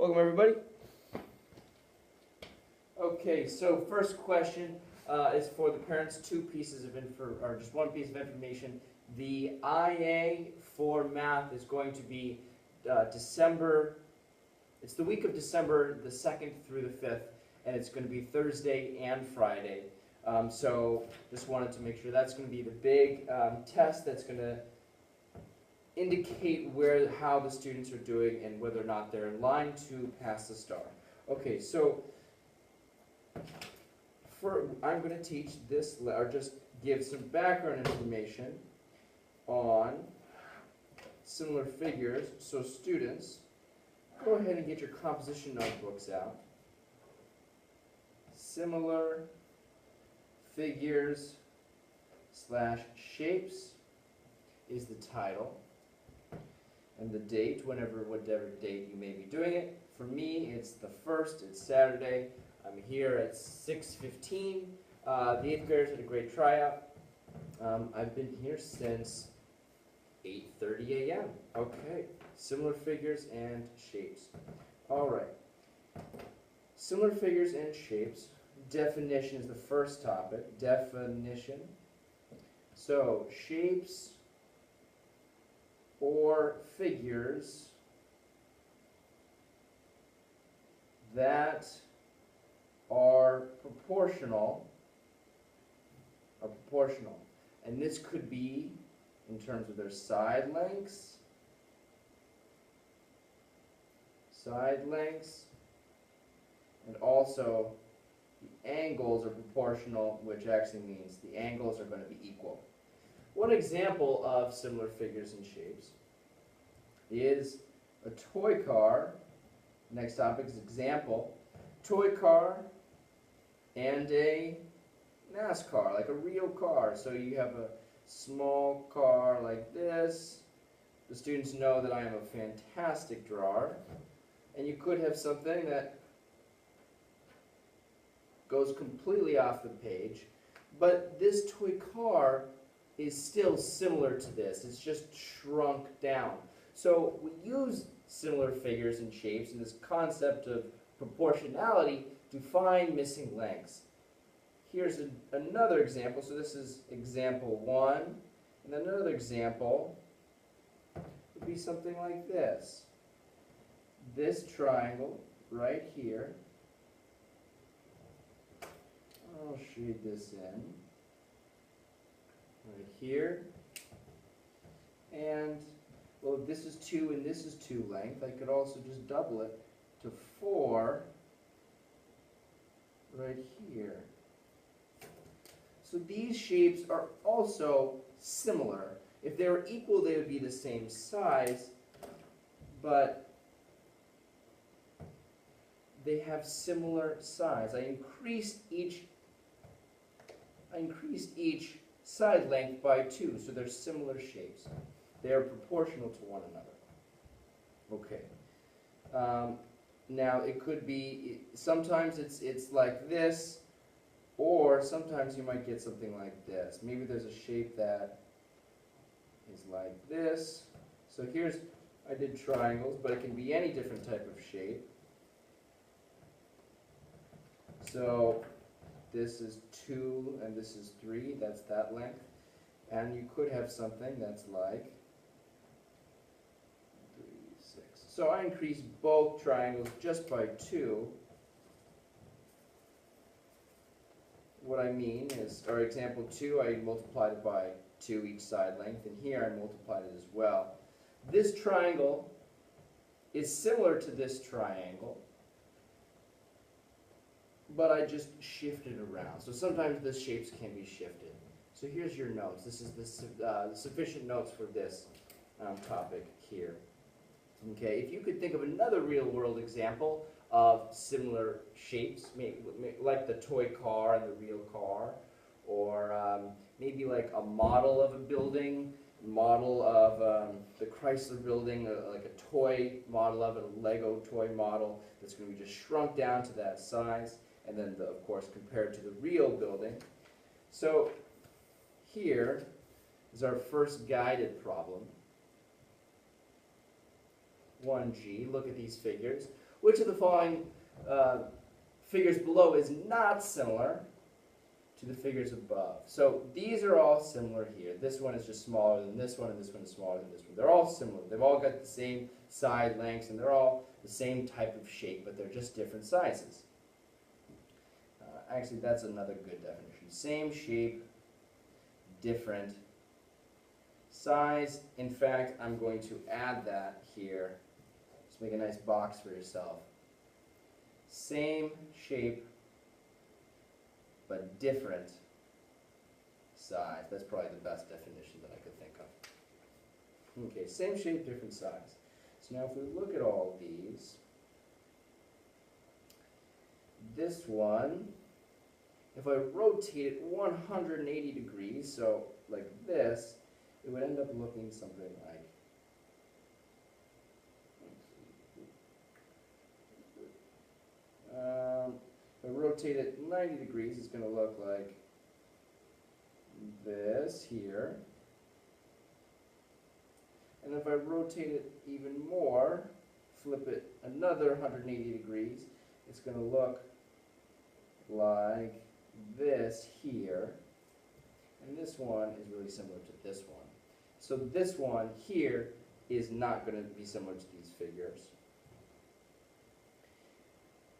Welcome everybody. Okay, so first question is for the parents. Just one piece of information. The IA for math is going to be December. It's the week of December the 2nd through the 5th, and it's going to be Thursday and Friday. So just wanted to make sure that's going to be the big test that's going to indicate how the students are doing and whether or not they're in line to pass the STAR. Okay, so I'm going to teach this, or just give some background information on similar figures. So students, go ahead and get your composition notebooks out. Similar figures / shapes is the title. And the date, whatever date you may be doing it. For me, it's the 1st, it's Saturday. I'm here at 6:15. The 8th graders had a great tryout. I've been here since 8:30 a.m. Okay, similar figures and shapes. All right, similar figures and shapes. Definition is the first topic. Definition. So, shapes or figures that are proportional, and this could be in terms of their side lengths, and also the angles are proportional, which actually means the angles are going to be equal. One example of similar figures and shapes is a toy car. Next topic is example. Toy car and a NASCAR, like a real car. So you have a small car like this. The students know that I am a fantastic drawer. And you could have something that goes completely off the page. But this toy car is still similar to this. It's just shrunk down. So we use similar figures and shapes in this concept of proportionality to find missing lengths. Here's another example. So this is example 1. And another example would be something like this. This triangle right here. I'll shade this in. Right here, and well, if this is 2 and this is 2 length, I could also just double it to 4 right here. So these shapes are also similar. If they were equal, they would be the same size, but they have similar size. I increased each side length by 2, so they're similar shapes. They are proportional to one another. Okay. Now it could be, sometimes it's like this, or sometimes you might get something like this. Maybe there's a shape that is like this. So here's, I did triangles, but it can be any different type of shape. So this is 2 and this is 3, that's that length. And you could have something that's like 3, 6. So I increased both triangles just by 2. What I mean is, or example 2, I multiplied it by 2 each side length, and here I multiplied it as well. This triangle is similar to this triangle, but I just shifted around. So sometimes the shapes can be shifted. So here's your notes. This is the sufficient notes for this topic here. Okay, if you could think of another real-world example of similar shapes, like the toy car and the real car, or maybe like a model of a building, model of the Chrysler building, like a toy model of it, a Lego toy model that's going to be just shrunk down to that size, and then, of course, compared to the real building. So here is our first guided problem. 1G, look at these figures. which of the following figures below is not similar to the figures above? So these are all similar here. This one is just smaller than this one, and this one is smaller than this one. They're all similar. They've all got the same side lengths, and they're all the same type of shape, but they're just different sizes. Actually, that's another good definition. Same shape, different size. In fact, I'm going to add that here. Just make a nice box for yourself. Same shape, but different size. That's probably the best definition that I could think of. Okay, same shape, different size. So now if we look at all these, this one, if I rotate it 180 degrees, so like this, it would end up looking something like, if I rotate it 90 degrees, it's going to look like this here. And if I rotate it even more, flip it another 180 degrees, it's going to look like this here. And this one is really similar to this one. So this one here is not going to be similar to these figures.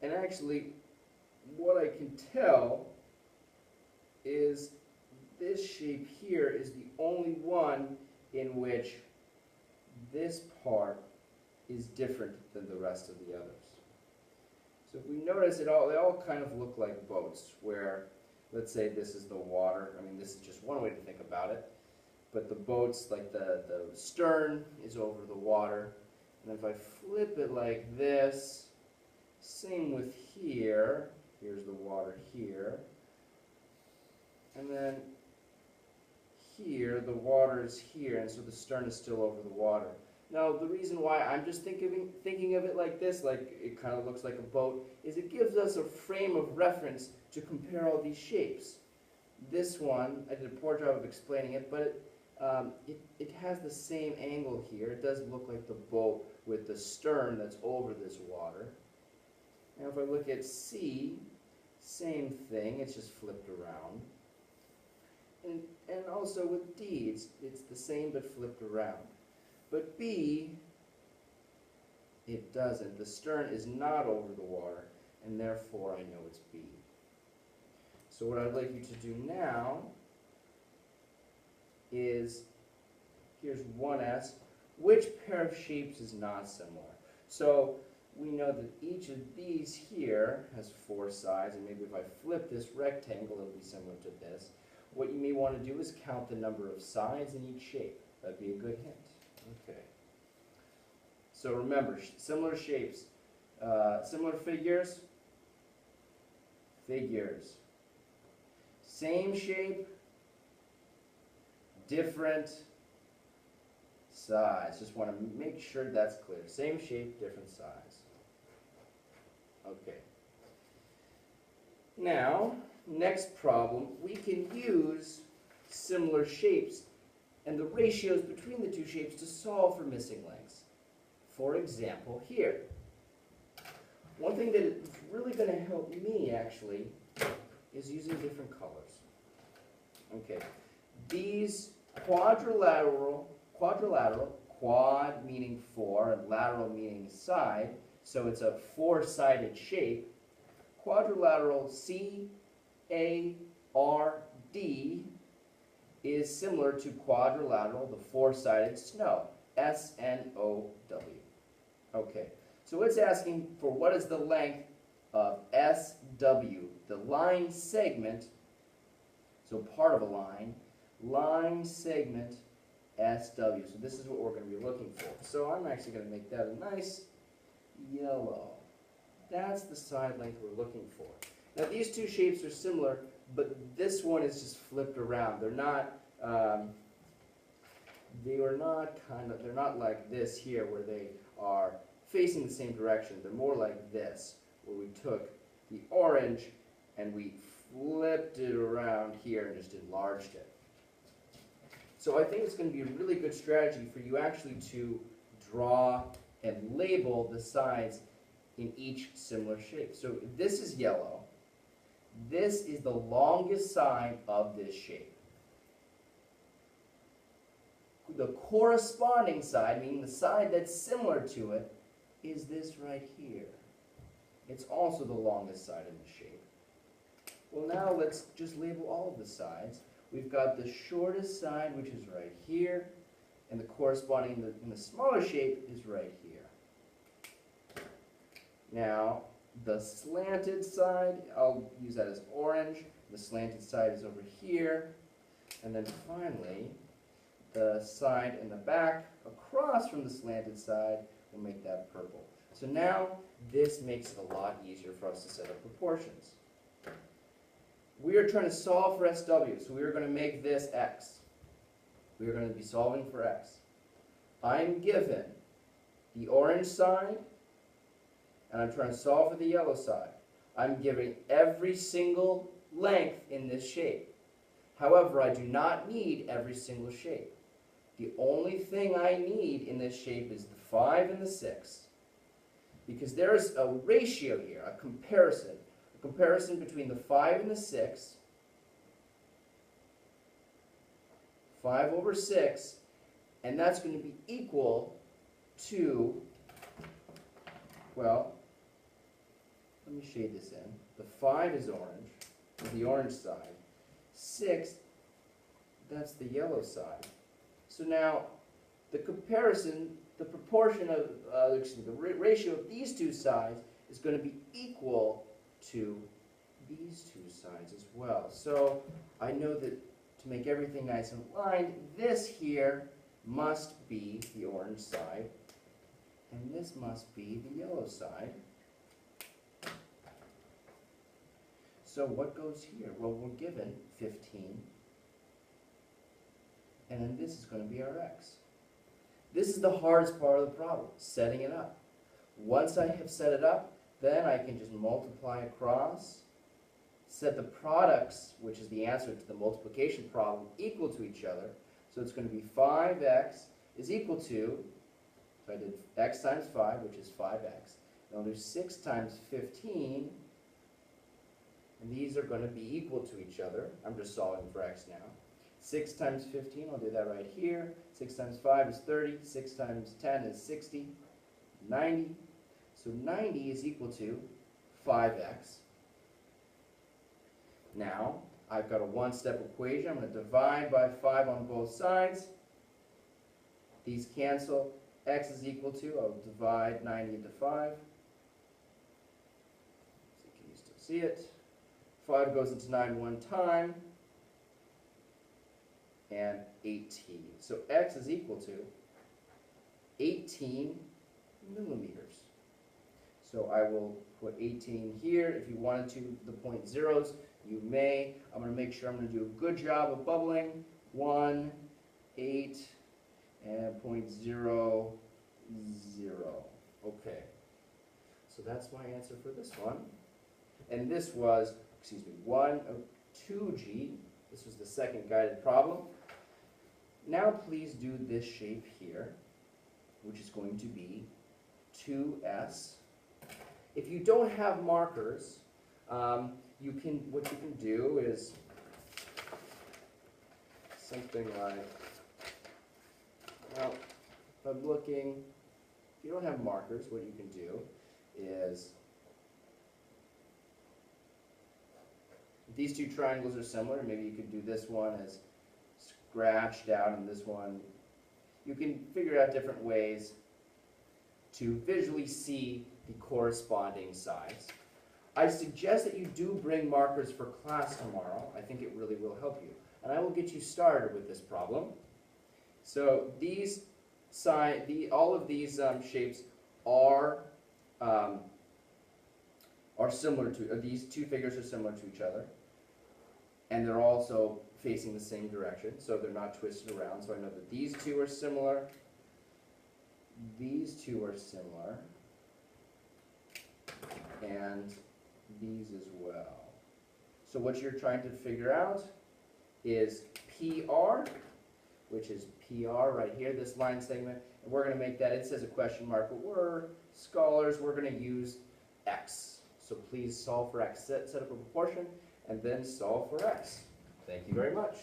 And actually, what I can tell is this shape here is the only one in which this part is different than the rest of the others. So if we notice they all kind of look like boats, where let's say this is the water. I mean, this is just one way to think about it. But the boats, like the stern is over the water. And if I flip it like this, same with here. Here's the water here. And then here, the water is here, and so the stern is still over the water. Now, the reason why I'm just thinking of it like this, like it kind of looks like a boat, is it gives us a frame of reference to compare all these shapes. This one, I did a poor job of explaining it, but it has the same angle here. It does look like the boat with the stern that's over this water. Now, if I look at C, same thing, it's just flipped around. And also with D, it's the same but flipped around. But B, it doesn't. The stern is not over the water, and therefore I know it's B. So what I'd like you to do now is, here's 1S. Which pair of shapes is not similar? So we know that each of these here has 4 sides, and maybe if I flip this rectangle, it'll be similar to this. What you may want to do is count the number of sides in each shape. That'd be a good hint. Okay. So remember, similar shapes, similar figures, figures. Same shape, different size. Just want to make sure that's clear. Same shape, different size. Okay. Now, next problem, we can use similar shapes and the ratios between the two shapes to solve for missing lengths. For example, here. One thing that is really going to help me, actually, is using different colors. Okay. These quadrilateral, quad meaning 4, and lateral meaning side, so it's a 4-sided shape. Quadrilateral C-A-R-D is similar to quadrilateral, the 4-sided snow, S-N-O-W. Okay, so it's asking for what is the length of S-W, the line segment, so part of a line segment S-W. So this is what we're going to be looking for. So I'm actually going to make that a nice yellow. That's the side length we're looking for. Now these two shapes are similar, but this one is just flipped around. They're not they're not like this here where they are facing the same direction. They're more like this, where we took the orange and we flipped it around here and just enlarged it. So I think it's going to be a really good strategy for you actually to draw and label the sides in each similar shape. So this is yellow. This is the longest side of this shape. The corresponding side, meaning the side that's similar to it, is this right here. It's also the longest side in the shape. Well, now let's just label all of the sides. We've got the shortest side, which is right here, and the corresponding in the smaller shape is right here. Now, the slanted side, I'll use that as orange. The slanted side is over here. And then finally, the side in the back across from the slanted side will make that purple. So now this makes it a lot easier for us to set up proportions. We are trying to solve for SW, so we are going to make this X. We are going to be solving for X. I'm given the orange side, and I'm trying to solve for the yellow side. I'm giving every single length in this shape. However, I do not need every single shape. The only thing I need in this shape is the 5 and the 6. Because there's a ratio here, a comparison between the 5 and the 6. 5 over 6, and that's going to be equal to, well, let me shade this in. The 5 is orange, the orange side. 6, that's the yellow side. So now, the comparison, the proportion of, the ratio of these two sides is going to be equal to these two sides as well. So I know that to make everything nice and aligned, this here must be the orange side, and this must be the yellow side. So what goes here? Well, we're given 15. And then this is going to be our X. This is the hardest part of the problem, setting it up. Once I have set it up, then I can just multiply across, set the products, which is the answer to the multiplication problem, equal to each other. So it's going to be 5x is equal to, so I did x times 5, which is 5x. And I'll do 6 times 15, and these are going to be equal to each other. I'm just solving for x now. 6 times 15, I'll do that right here. 6 times 5 is 30. 6 times 10 is 60. 90. So 90 is equal to 5x. Now, I've got a one-step equation. I'm going to divide by 5 on both sides. These cancel. X is equal to, I'll divide 90 into 5. So can you still see it? 5 goes into 9 one time. And 18. So x is equal to 18 millimeters. So I will put 18 here. If you wanted to, the point zeros, you may. I'm going to make sure I'm going to do a good job of bubbling. 1, 8, and 0.00. Okay. So that's my answer for this one. And this was, 2G. This was the second guided problem. Now please do this shape here, which is going to be 2S. If you don't have markers, what you can do is something like, well, if I'm looking, if you don't have markers, what you can do is, these two triangles are similar. Maybe you could do this one as scratched out and this one. You can figure out different ways to visually see the corresponding sides. I suggest that you do bring markers for class tomorrow. I think it really will help you. And I will get you started with this problem. So these all of these shapes are similar to, these two figures are similar to each other. And they're also facing the same direction, so they're not twisted around. So I know that these two are similar. These two are similar. And these as well. So what you're trying to figure out is PR, which is PR right here, this line segment. And we're going to make that, it says a question mark, but we're scholars, we're going to use x. So please solve for x, set up a proportion, and then solve for x. Thank you very much.